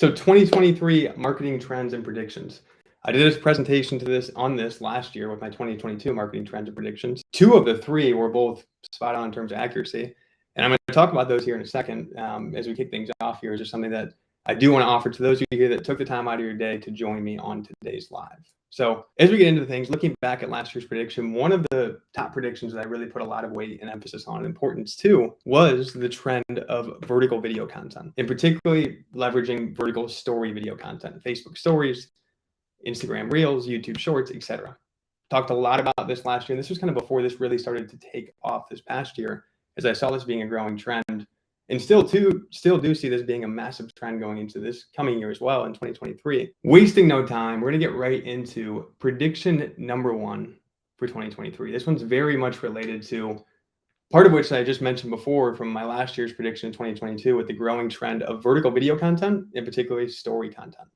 So 2023 marketing trends and predictions. I did a presentation on this last year with my 2022 marketing trends and predictions. Two of the three were both spot on in terms of accuracy. And I'm going to talk about those here in a second as we kick things off here. Is just something that I do want to offer to those of you here that took the time out of your day to join me on today's live. So as we get into things, looking back at last year's prediction, one of the top predictions that I really put a lot of weight and emphasis on and importance to was the trend of vertical video content, and particularly leveraging vertical story video content, Facebook stories, Instagram Reels, YouTube Shorts, etc. Talked a lot about this last year. And this was kind of before this really started to take off this past year, as I saw this being a growing trend. And still do see this being a massive trend going into this coming year as well in 2023. Wasting no time, we're going to get right into prediction number one for 2023. This one's very much related to part of which I just mentioned before from my last year's prediction in 2022 with the growing trend of vertical video content, and particularly story content.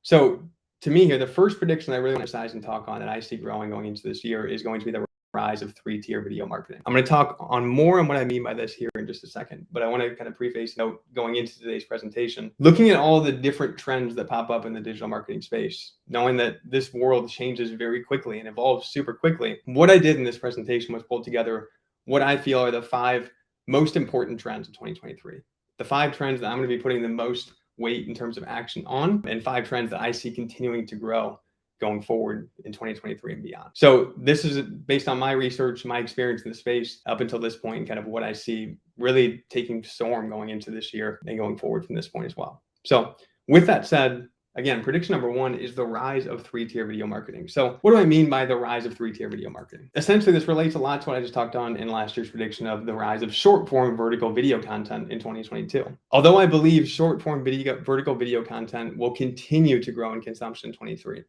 So to me here, the first prediction I really want to emphasize and talk on that I see growing going into this year is going to be the rise of three-tier video marketing. I'm going to talk on more on what I mean by this here in just a second, but I want to kind of preface note going into today's presentation, looking at all the different trends that pop up in the digital marketing space, knowing that this world changes very quickly and evolves super quickly. What I did in this presentation was pull together what I feel are the 5 most important trends of 2023, the 5 trends that I'm going to be putting the most weight in terms of action on, and 5 trends that I see continuing to grow going forward in 2023 and beyond. So this is based on my research, my experience in the space up until this point, and kind of what I see really taking storm going into this year and going forward from this point as well. So with that said, again, prediction number one is the rise of three-tier video marketing. So what do I mean by the rise of three-tier video marketing? Essentially, this relates a lot to what I just talked on in last year's prediction of the rise of short-form vertical video content in 2022. Although I believe short-form vertical video content will continue to grow in consumption in 2023.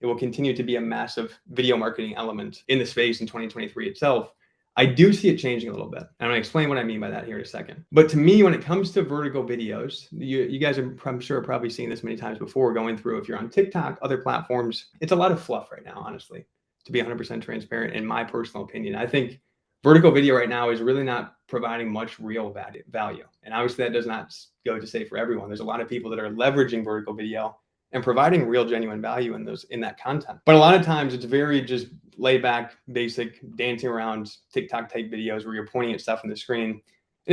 It will continue to be a massive video marketing element in the space in 2023 itself. I do see it changing a little bit. I'm going to explain what I mean by that here in a second. But to me, when it comes to vertical videos, you guys are, I'm sure, probably seen this many times before going through, if you're on TikTok, other platforms, it's a lot of fluff right now, honestly, to be 100% transparent. In my personal opinion, I think vertical video right now is really not providing much real value. And obviously that does not go to say for everyone. There's a lot of people that are leveraging vertical video and providing real genuine value in that content. But a lot of times it's very just laid back, basic, dancing around TikTok type videos where you're pointing at stuff on the screen. And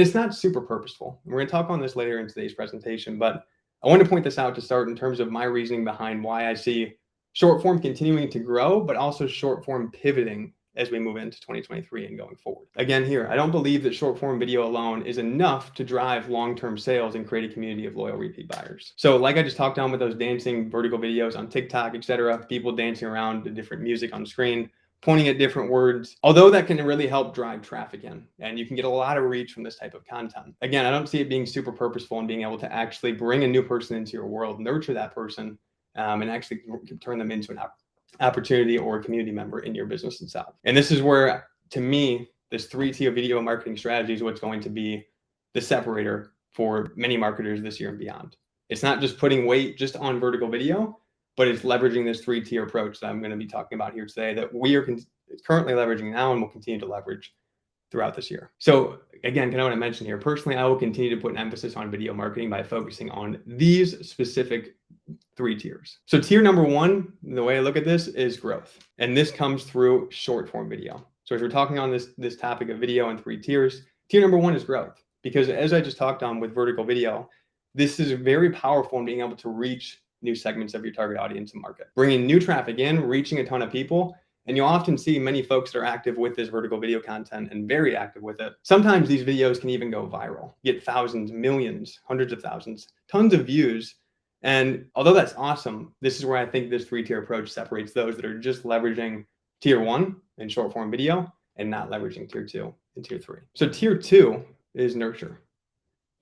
it's not super purposeful. We're going to talk on this later in today's presentation, but I want to point this out to start in terms of my reasoning behind why I see short form continuing to grow, but also short form pivoting as we move into 2023 and going forward. Again, here, I don't believe that short form video alone is enough to drive long-term sales and create a community of loyal repeat buyers. So like I just talked on with those dancing vertical videos on TikTok, etc., people dancing around to different music on screen, pointing at different words, although that can really help drive traffic in, and you can get a lot of reach from this type of content. Again, I don't see it being super purposeful and being able to actually bring a new person into your world, nurture that person, and actually turn them into an opportunity or a community member in your business itself. And this is where, to me, this 3-tier video marketing strategy is what's going to be the separator for many marketers this year and beyond. It's not just putting weight just on vertical video, but it's leveraging this 3-tier approach that I'm going to be talking about here today that we are currently leveraging now and will continue to leverage throughout this year. So again, kind of what I mentioned here, personally, I will continue to put an emphasis on video marketing by focusing on these specific 3 tiers. So tier number 1, the way I look at this is growth. And this comes through short form video. So as we're talking on this topic of video and 3 tiers, tier number 1 is growth. Because as I just talked on with vertical video, this is very powerful in being able to reach new segments of your target audience and market, bringing new traffic in, reaching a ton of people. And you'll often see many folks that are active with this vertical video content and very active with it. Sometimes these videos can even go viral, get thousands, millions, hundreds of thousands, tons of views. And although that's awesome, this is where I think this 3-tier approach separates those that are just leveraging tier 1 and short form video and not leveraging tier 2 and tier 3. So tier 2 is nurture.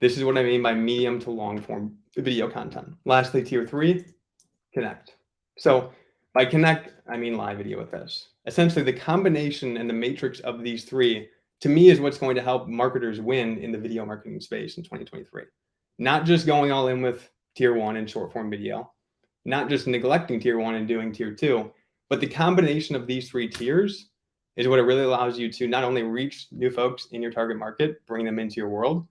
This is what I mean by medium to long form video content. Lastly, tier 3, connect. So by connect, I mean live video with this. Essentially, the combination and the matrix of these 3, to me, is what's going to help marketers win in the video marketing space in 2023. Not just going all in with tier 1 and short form video, not just neglecting tier 1 and doing tier 2, but the combination of these 3 tiers is what it really allows you to not only reach new folks in your target market, bring them into your world,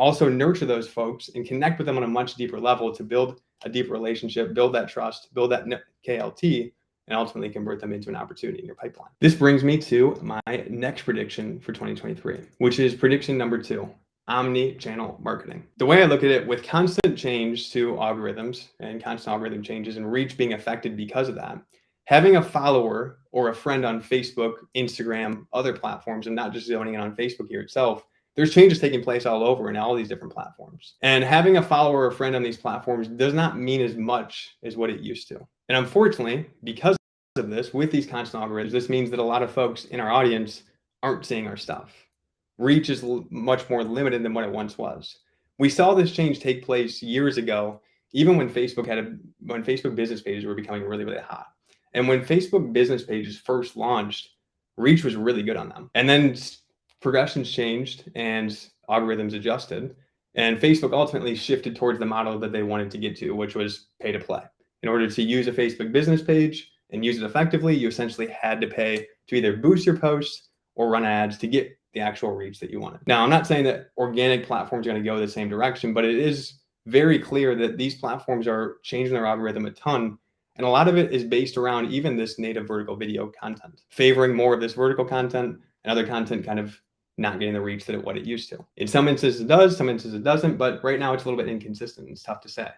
also nurture those folks and connect with them on a much deeper level to build a deeper relationship, build that trust, build that KLT, and ultimately convert them into an opportunity in your pipeline. This brings me to my next prediction for 2023, which is prediction number 2, omni-channel marketing. The way I look at it, with constant change to algorithms and constant algorithm changes and reach being affected because of that, having a follower or a friend on Facebook, Instagram, other platforms, and not just zoning in on Facebook here itself, there's changes taking place all over in all these different platforms. And having a follower or a friend on these platforms does not mean as much as what it used to. And unfortunately, because of this, with these constant algorithms, this means that a lot of folks in our audience aren't seeing our stuff. Reach is much more limited than what it once was. We saw this change take place years ago, even when Facebook business pages were becoming really, really hot. And when Facebook business pages first launched, reach was really good on them. And then progressions changed and algorithms adjusted, and Facebook ultimately shifted towards the model that they wanted to get to, which was pay to play. In order to use a Facebook business page and use it effectively, you essentially had to pay to either boost your posts or run ads to get the actual reach that you wanted. Now, I'm not saying that organic platforms are going to go the same direction, but it is very clear that these platforms are changing their algorithm a ton. And a lot of it is based around even this native vertical video content, favoring more of this vertical content and other content kind of not getting the reach that what it used to. In some instances it does, some instances it doesn't, but right now it's a little bit inconsistent. It's tough to say.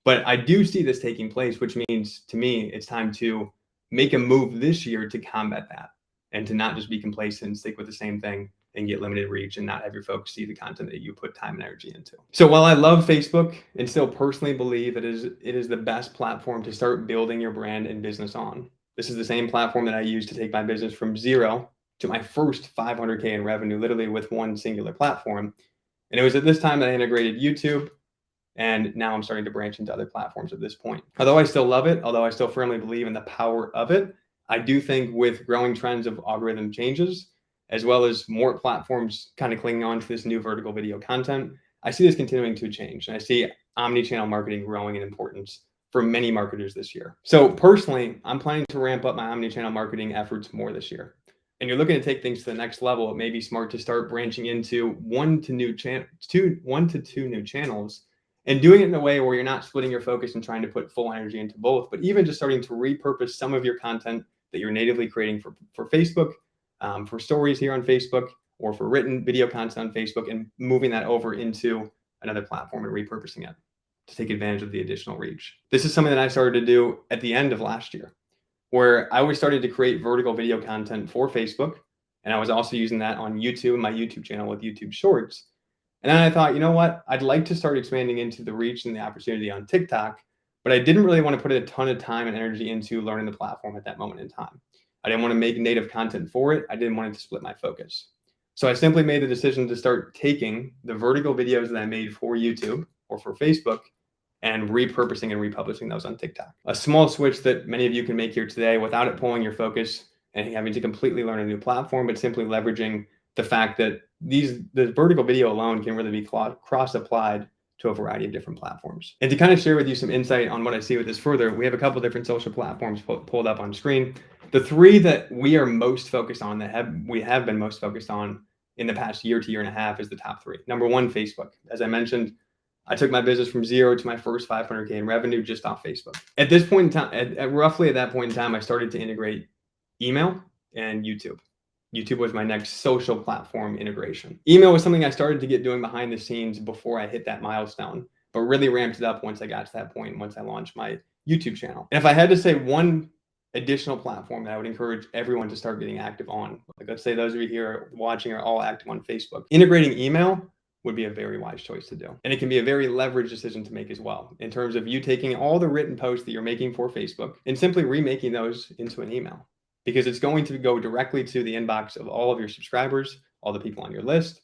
But I do see this taking place, which means to me, it's time to make a move this year to combat that and to not just be complacent and stick with the same thing and get limited reach and not have your folks see the content that you put time and energy into. So while I love Facebook and still personally believe it is the best platform to start building your brand and business on, this is the same platform that I use to take my business from zero to my first 500K in revenue, literally with one singular platform. And it was at this time that I integrated YouTube, and now I'm starting to branch into other platforms at this point. Although I still love it, although I still firmly believe in the power of it, I do think with growing trends of algorithm changes, as well as more platforms kind of clinging on to this new vertical video content, I see this continuing to change. And I see omni-channel marketing growing in importance for many marketers this year. So personally, I'm planning to ramp up my omni-channel marketing efforts more this year. And you're looking to take things to the next level, it may be smart to start branching into one to two new channels and doing it in a way where you're not splitting your focus and trying to put full energy into both, but even just starting to repurpose some of your content that you're natively creating for Facebook, for stories here on Facebook, or for written video content on Facebook, and moving that over into another platform and repurposing it to take advantage of the additional reach. This is something that I started to do at the end of last year, where I always started to create vertical video content for Facebook. And I was also using that on YouTube, my YouTube channel with YouTube Shorts. And then I thought, you know what? I'd like to start expanding into the reach and the opportunity on TikTok, but I didn't really want to put a ton of time and energy into learning the platform at that moment in time. I didn't want to make native content for it. I didn't want it to split my focus. So I simply made the decision to start taking the vertical videos that I made for YouTube or for Facebook and repurposing and republishing those on TikTok. A small switch that many of you can make here today without it pulling your focus and having to completely learn a new platform, but simply leveraging the fact that the vertical video alone can really be cross-applied to a variety of different platforms. And to kind of share with you some insight on what I see with this further, we have a couple different social platforms pulled up on screen. The three that we are most focused on, we have been most focused on in the past year to year and a half, is the top three. Number one, Facebook. As I mentioned, I took my business from zero to my first 500K in revenue just off Facebook. At this point in time, roughly at that point in time, I started to integrate email and YouTube. YouTube was my next social platform integration. Email was something I started to get doing behind the scenes before I hit that milestone, but really ramped it up once I got to that point, once I launched my YouTube channel. And if I had to say one additional platform that I would encourage everyone to start getting active on, like let's say those of you here watching are all active on Facebook, integrating email would be a very wise choice to do. And it can be a very leveraged decision to make as well, in terms of you taking all the written posts that you're making for Facebook and simply remaking those into an email, because it's going to go directly to the inbox of all of your subscribers, all the people on your list.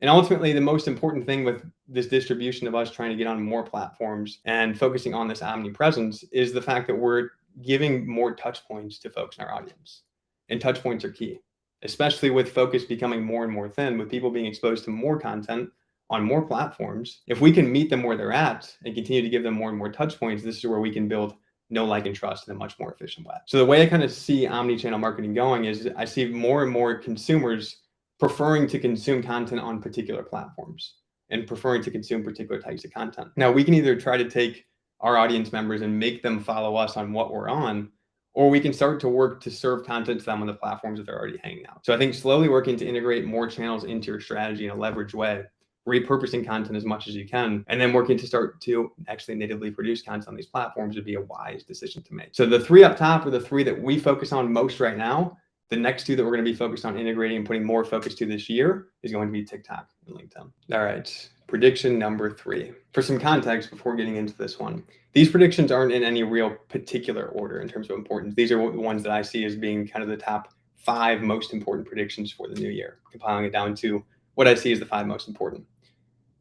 And ultimately, the most important thing with this distribution of us trying to get on more platforms and focusing on this omnipresence is the fact that we're giving more touch points to folks in our audience. And touch points are key, especially with focus becoming more and more thin, with people being exposed to more content on more platforms. If we can meet them where they're at and continue to give them more and more touch points, this is where we can build know, like, and trust in a much more efficient way. So the way I kind of see omni-channel marketing going is I see more and more consumers preferring to consume content on particular platforms. and preferring to consume particular types of content. Now, we can either try to take our audience members and make them follow us on what we're on, or we can start to work to serve content to them on the platforms that they're already hanging out. So I think slowly working to integrate more channels into your strategy in a leveraged way, repurposing content as much as you can, and then working to start to actually natively produce content on these platforms would be a wise decision to make. So the three up top are the three that we focus on most right now. The next two that we're going to be focused on integrating and putting more focus to this year is going to be TikTok and LinkedIn. All right, prediction number 3. For some context before getting into this one, these predictions aren't in any real particular order in terms of importance. These are the ones that I see as being kind of the top 5 most important predictions for the new year, compiling it down to what I see as the 5 most important.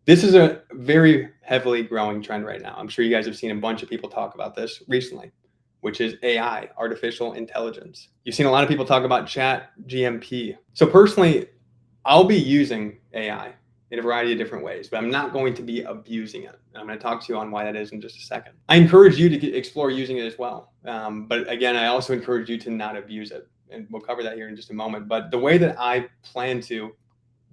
This is a very heavily growing trend right now. I'm sure you guys have seen a bunch of people talk about this recently, which is AI, artificial intelligence. You've seen a lot of people talk about ChatGPT. So personally, I'll be using AI in a variety of different ways, but I'm not going to be abusing it. And I'm going to talk to you on why that is in just a second. I encourage you to explore using it as well. But again, I also encourage you to not abuse it. And we'll cover that here in just a moment. But the way that I plan to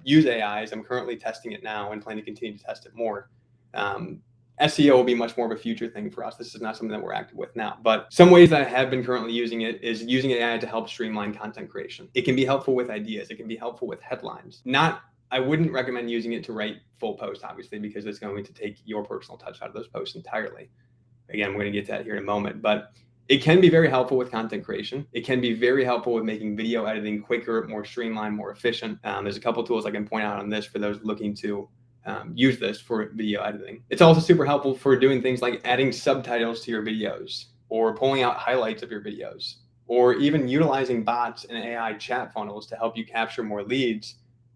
use AI is I'm currently testing it now and plan to continue to test it more. SEO will be much more of a future thing for us. This is not something that we're active with now, but some ways that I have been currently using it is using AI to help streamline content creation. It can be helpful with ideas. It can be helpful with headlines. I wouldn't recommend using it to write full posts, obviously, because it's going to take your personal touch out of those posts entirely. Again, we're going to get to that here in a moment, but it can be very helpful with content creation. It can be very helpful with making video editing quicker, more streamlined, more efficient. There's a couple tools I can point out on this for those looking to use this for video editing. It's also super helpful for doing things like adding subtitles to your videos or pulling out highlights of your videos, or even utilizing bots and AI chat funnels to help you capture more leads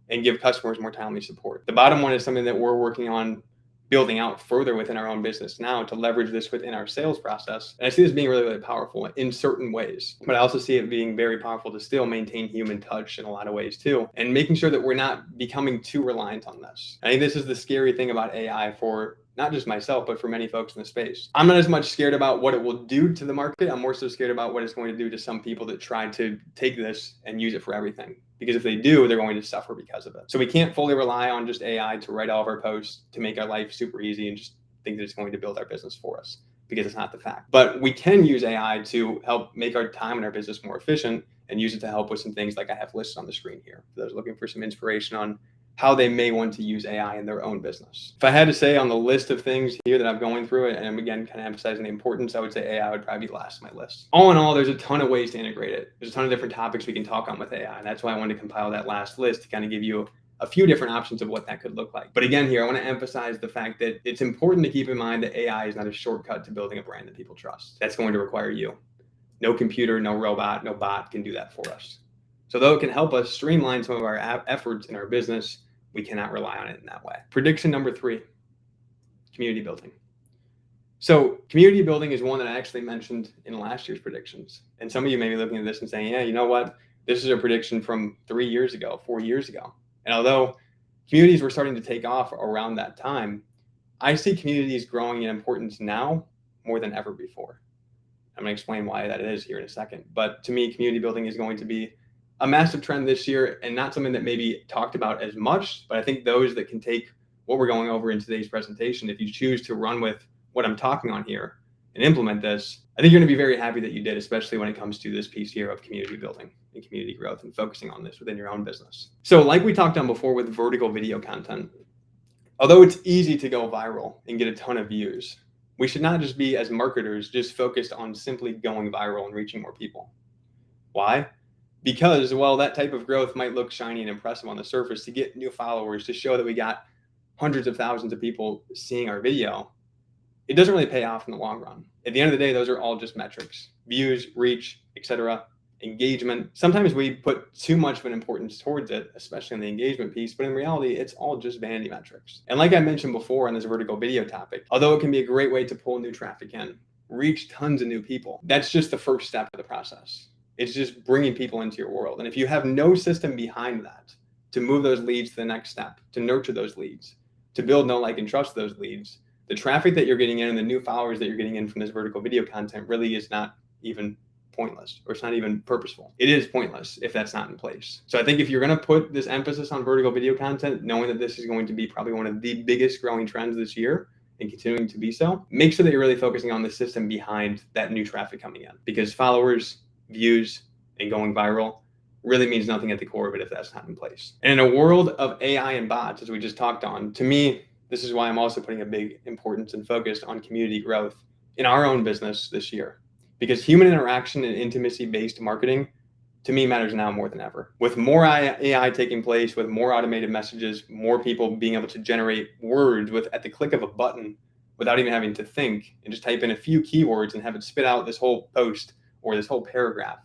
and give customers more timely support. The bottom one is something that we're working on building out further within our own business now to leverage this within our sales process. And I see this being really, really powerful in certain ways, but I also see it being very powerful to still maintain human touch in a lot of ways too, and making sure that we're not becoming too reliant on this. I think this is the scary thing about AI for not just myself, but for many folks in the space. I'm not as much scared about what it will do to the market. I'm more so scared about what it's going to do to some people that try to take this and use it for everything. Because if they do, they're going to suffer because of it. So we can't fully rely on just AI to write all of our posts to make our life super easy and just think that it's going to build our business for us, because it's not the fact. But we can use AI to help make our time and our business more efficient and use it to help with some things like I have listed on the screen here for those looking for some inspiration on how they may want to use AI in their own business. If I had to say on the list of things here that I'm going through it, and I'm again kind of emphasizing the importance, I would say AI would probably be last on my list. All in all, there's a ton of ways to integrate it. There's a ton of different topics we can talk on with AI. And that's why I wanted to compile that last list to kind of give you a few different options of what that could look like. But again, here, I want to emphasize the fact that it's important to keep in mind that AI is not a shortcut to building a brand that people trust. That's going to require you. No computer, no robot, no bot can do that for us. So though it can help us streamline some of our efforts in our business, we cannot rely on it in that way. Prediction number 3, community building. So community building is one that I actually mentioned in last year's predictions. And some of you may be looking at this and saying, yeah, you know what? This is a prediction from 3 years ago, 4 years ago. And although communities were starting to take off around that time, I see communities growing in importance now more than ever before. I'm going to explain why that is here in a second. But to me, community building is going to be a massive trend this year, and not something that may be talked about as much, but I think those that can take what we're going over in today's presentation, if you choose to run with what I'm talking on here and implement this, I think you're going to be very happy that you did, especially when it comes to this piece here of community building and community growth and focusing on this within your own business. So like we talked on before with vertical video content, although it's easy to go viral and get a ton of views, we should not just be, as marketers, just focused on simply going viral and reaching more people. Why? Because, well, that type of growth might look shiny and impressive on the surface to get new followers, to show that we got hundreds of thousands of people seeing our video. It doesn't really pay off in the long run. At the end of the day, those are all just metrics: views, reach, etc., engagement. Sometimes we put too much of an importance towards it, especially in the engagement piece, but in reality, it's all just vanity metrics. And like I mentioned before on this vertical video topic, although it can be a great way to pull new traffic in, reach tons of new people, that's just the first step of the process. It's just bringing people into your world. And if you have no system behind that to move those leads to the next step, to nurture those leads, to build, know, like, and trust those leads, the traffic that you're getting in and the new followers that you're getting in from this vertical video content really is not even pointless, or it's not even purposeful. It is pointless if that's not in place. So I think if you're going to put this emphasis on vertical video content, knowing that this is going to be probably one of the biggest growing trends this year and continuing to be so, make sure that you're really focusing on the system behind that new traffic coming in, because followers, views, and going viral really means nothing at the core of it if that's not in place. And in a world of AI and bots, as we just talked on, to me, this is why I'm also putting a big importance and focus on community growth in our own business this year, because human interaction and intimacy-based marketing, to me, matters now more than ever. With more AI taking place, with more automated messages, more people being able to generate words at the click of a button without even having to think, and just type in a few keywords and have it spit out this whole post or this whole paragraph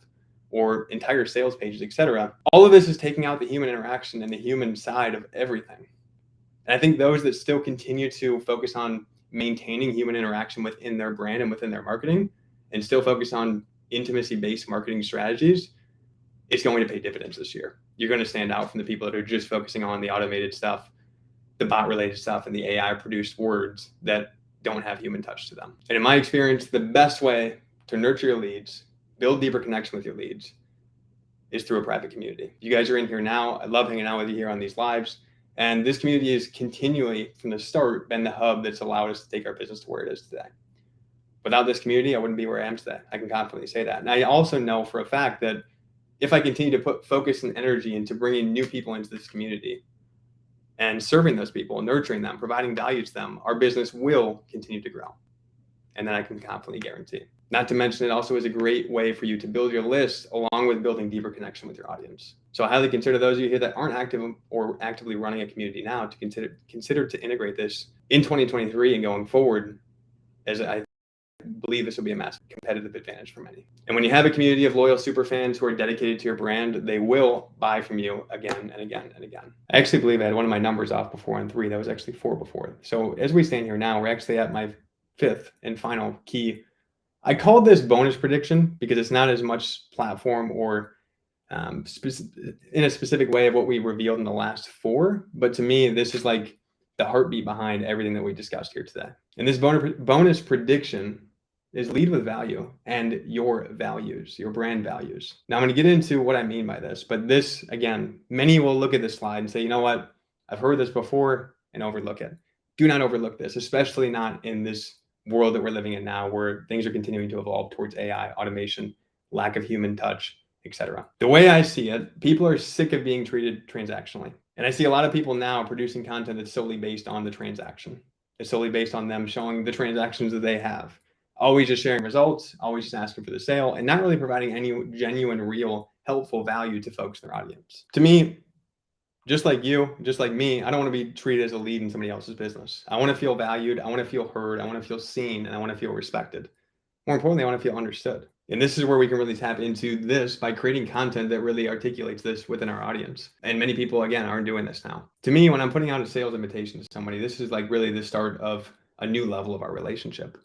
or entire sales pages, etc. All of this is taking out the human interaction and the human side of everything. And I think those that still continue to focus on maintaining human interaction within their brand and within their marketing, and still focus on intimacy-based marketing strategies, it's going to pay dividends this year. You're going to stand out from the people that are just focusing on the automated stuff, the bot-related stuff, and the AI-produced words that don't have human touch to them. And in my experience, the best way to nurture your leads, build deeper connection with your leads, is through a private community. You guys are in here now. I love hanging out with you here on these lives. And this community has continually, from the start, been the hub that's allowed us to take our business to where it is today. Without this community, I wouldn't be where I am today. I can confidently say that. And I also know for a fact that if I continue to put focus and energy into bringing new people into this community and serving those people, nurturing them, providing value to them, our business will continue to grow. And then I can confidently guarantee. Not to mention, it also is a great way for you to build your list along with building deeper connection with your audience. So I highly consider those of you here that aren't active or actively running a community now to consider to integrate this in 2023 and going forward, as I believe this will be a massive competitive advantage for many. And when you have a community of loyal super fans who are dedicated to your brand, they will buy from you again and again and again. I actually believe I had one of my numbers off before on 3. That was actually 4 before. So as we stand here now, we're actually at my 5th and final key. I called this bonus prediction because it's not as much platform or in a specific way of what we revealed in the last 4. But to me, this is like the heartbeat behind everything that we discussed here today. And this bonus prediction is lead with value and your values, your brand values. Now I'm going to get into what I mean by this, but this, again, many will look at this slide and say, you know what, I've heard this before, and overlook it. Do not overlook this, especially not in this world that we're living in now, where things are continuing to evolve towards AI, automation, lack of human touch, etc. The way I see it, people are sick of being treated transactionally. And I see a lot of people now producing content that's solely based on the transaction. It's solely based on them showing the transactions that they have. Always just sharing results, always just asking for the sale, and not really providing any genuine, real, helpful value to folks in their audience. To me, just like you, just like me, I don't want to be treated as a lead in somebody else's business. I want to feel valued. I want to feel heard. I want to feel seen, and I want to feel respected. More importantly, I want to feel understood. And this is where we can really tap into this by creating content that really articulates this within our audience. And many people, again, aren't doing this now. To me, when I'm putting out a sales invitation to somebody, this is like really the start of a new level of our relationship.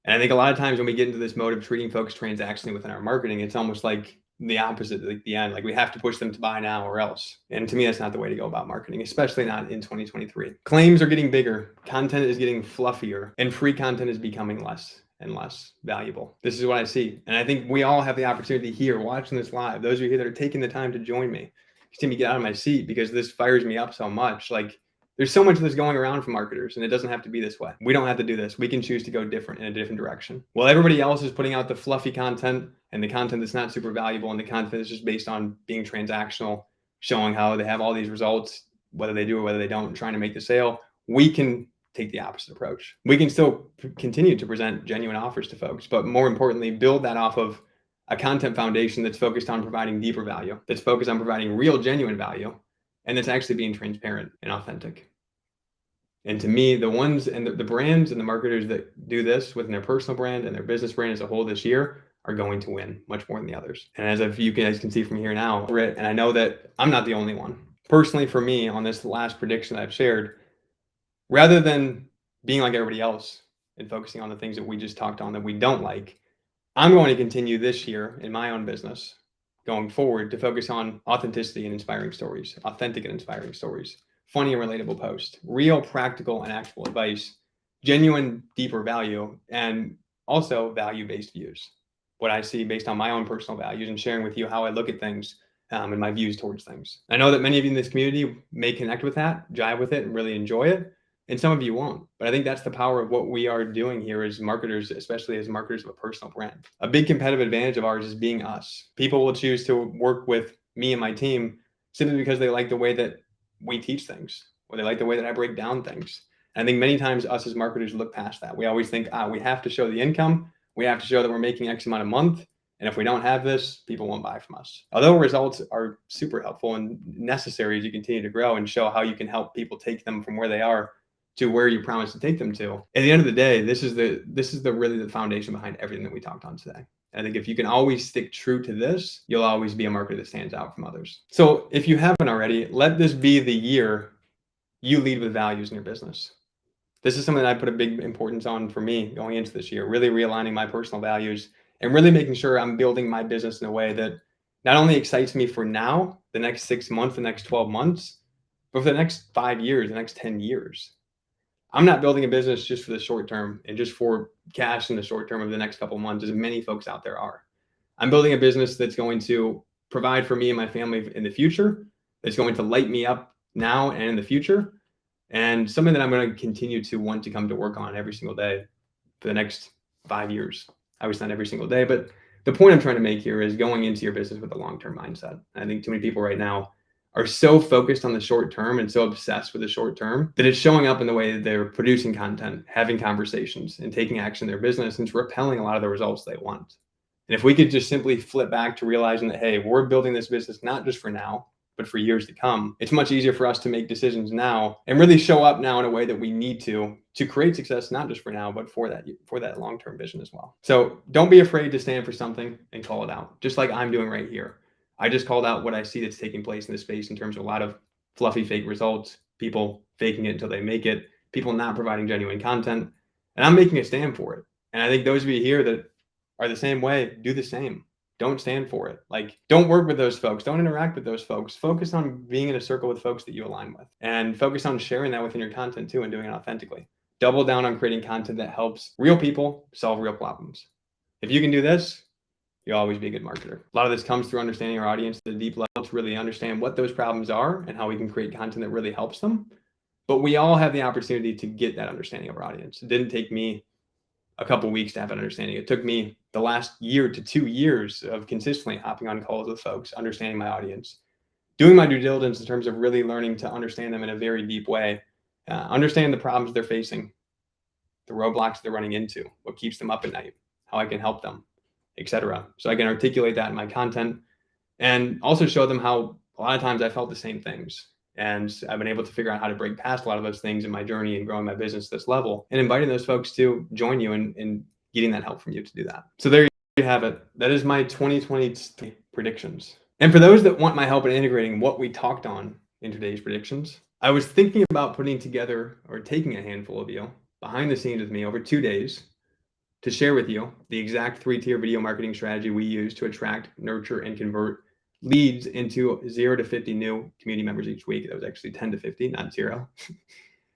And I think a lot of times when we get into this mode of treating folks transactionally within our marketing, it's almost like the opposite, like the end, like we have to push them to buy now or else. And to me, that's not the way to go about marketing, especially not in 2023. Claims are getting bigger, content is getting fluffier, and free content is becoming less and less valuable. This is what I see. And I think we all have the opportunity here watching this live. Those of you here that are taking the time to join me, see me get out of my seat because this fires me up so much. Like, there's so much that's going around for marketers, and it doesn't have to be this way. We don't have to do this. We can choose to go different in a different direction. While everybody else is putting out the fluffy content and the content that's not super valuable and the content that's just based on being transactional, showing how they have all these results, whether they do or whether they don't, trying to make the sale, we can take the opposite approach. We can still continue to present genuine offers to folks, but more importantly, build that off of a content foundation that's focused on providing deeper value, that's focused on providing real, genuine value, and that's actually being transparent and authentic. And to me, the ones and the brands and the marketers that do this within their personal brand and their business brand as a whole this year are going to win much more than the others. And as if you guys can see from here now, and I know that I'm not the only one. Personally, for me, on this last prediction that I've shared, rather than being like everybody else and focusing on the things that we just talked on that we don't like, I'm going to continue this year in my own business going forward to focus on authenticity and inspiring stories, authentic and inspiring stories, funny and relatable posts, real, practical, and actionable advice, genuine, deeper value, and also value-based views. what I see based on my own personal values and sharing with you how I look at things and my views towards things. I know that many of you in this community may connect with that, jive with it, and really enjoy it. And some of you won't. But I think that's the power of what we are doing here as marketers, especially as marketers of a personal brand. A big competitive advantage of ours is being us. People will choose to work with me and my team simply because they like the way that we teach things, or they like the way that I break down things. And I think many times us as marketers look past that. We always think, we have to show the income. We have to show that we're making X amount a month. And if we don't have this, people won't buy from us. Although results are super helpful and necessary as you continue to grow and show how you can help people take them from where they are to where you promise to take them to. At the end of the day, this is the really the foundation behind everything that we talked on today. I think if you can always stick true to this, you'll always be a marketer that stands out from others. So if you haven't already, let this be the year you lead with values in your business. This is something that I put a big importance on for me going into this year, really realigning my personal values and really making sure I'm building my business in a way that not only excites me for now, the next 6 months, the next 12 months, but for the next 5 years, the next 10 years. I'm not building a business just for the short term and just for cash in the short term of the next couple of months, as many folks out there are. I'm building a business that's going to provide for me and my family in the future, that's going to light me up now and in the future, and something that I'm going to continue to want to come to work on every single day for the next 5 years. Obviously not every single day, but the point I'm trying to make here is going into your business with a long-term mindset. I think too many people right now are so focused on the short term and so obsessed with the short term that it's showing up in the way that they're producing content, having conversations, and taking action in their business, and it's repelling a lot of the results they want. And if we could just simply flip back to realizing that, hey, we're building this business not just for now, but for years to come, it's much easier for us to make decisions now and really show up now in a way that we need to create success, not just for now, but for that long-term vision as well. So don't be afraid to stand for something and call it out, just like I'm doing right here. I just called out what I see that's taking place in this space in terms of a lot of fluffy fake results, people faking it until they make it, people not providing genuine content, and I'm making a stand for it. And I think those of you here that are the same way, do the same. Don't stand for it. Like, don't work with those folks. Don't interact with those folks. Focus on being in a circle with folks that you align with, and focus on sharing that within your content too and doing it authentically. Double down on creating content that helps real people solve real problems. If you can do this, you'll always be a good marketer. A lot of this comes through understanding our audience at a deep level to really understand what those problems are and how we can create content that really helps them. But we all have the opportunity to get that understanding of our audience. It didn't take me a couple of weeks to have an understanding. It took me the last year to 2 years of consistently hopping on calls with folks, understanding my audience, doing my due diligence in terms of really learning to understand them in a very deep way, understand the problems they're facing, the roadblocks they're running into, what keeps them up at night, how I can help them, etc. So I can articulate that in my content and also show them how a lot of times I felt the same things. And I've been able to figure out how to break past a lot of those things in my journey and growing my business to this level, and inviting those folks to join you in getting that help from you to do that. So there you have it. That is my 2023 predictions. And for those that want my help in integrating what we talked on in today's predictions, I was thinking about putting together or taking a handful of you behind the scenes with me over 2 days to share with you the exact 3-tier video marketing strategy we use to attract, nurture, and convert leads into 0 to 50 new community members each week. That was actually 10 to 50, not 0.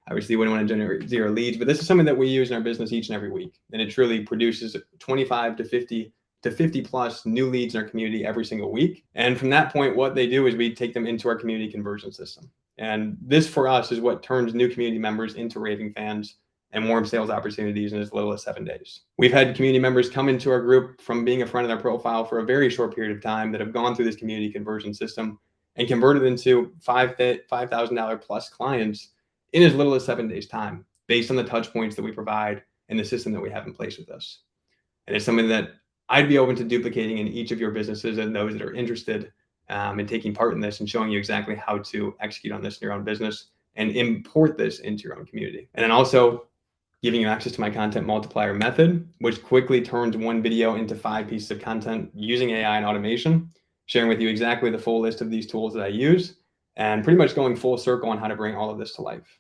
Obviously, you wouldn't want to generate 0 leads, but this is something that we use in our business each and every week. And it truly produces 25 to 50 plus new leads in our community every single week. And from that point, what they do is we take them into our community conversion system. And this for us is what turns new community members into raving fans and warm sales opportunities in as little as 7 days. We've had community members come into our group from being a friend of their profile for a very short period of time that have gone through this community conversion system and converted into $5,000 plus clients in as little as 7 days time, based on the touch points that we provide and the system that we have in place with us. And it's something that I'd be open to duplicating in each of your businesses and those that are interested in taking part in this and showing you exactly how to execute on this in your own business and import this into your own community. And then also giving you access to my content multiplier method, which quickly turns one video into 5 pieces of content using AI and automation, sharing with you exactly the full list of these tools that I use, and pretty much going full circle on how to bring all of this to life.